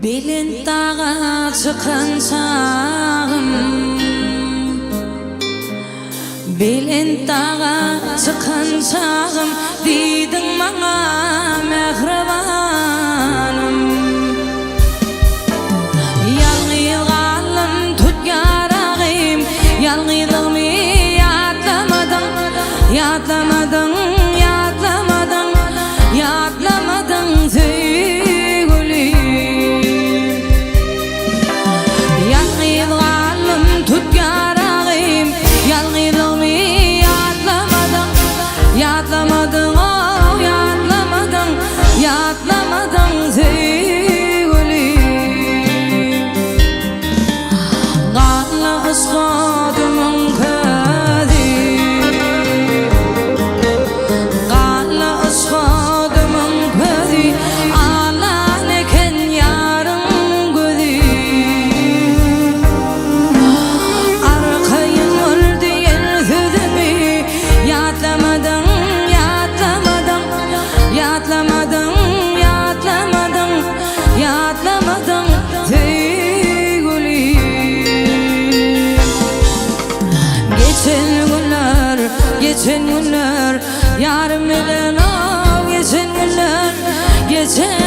Belin dağa çıkan çağım, belin dağa çıkan çağım, diydin bana mehribanım. Yalnızlığım tut yarağım, yalnızlığımı yadlamadın, yadlamadın, yadlamadın, yadlamadın sevgilim. Yalnızlığım tut yarağım, yalnızlığımı yadlamadın, yadlamadın, oh yadlamadın, yadlamadın sevgilim. Kanlı ıskadımun kedi, kanlı ıskadımun kedi, ağlan eken yarın gödi. Arkayın öldü yer sözümü, yadlamadın, yadlamadın, yadlamadın, yadlamadın, yadlamadın sevgilim. Geçen günler yarım bilen, oh geçen günler, geçen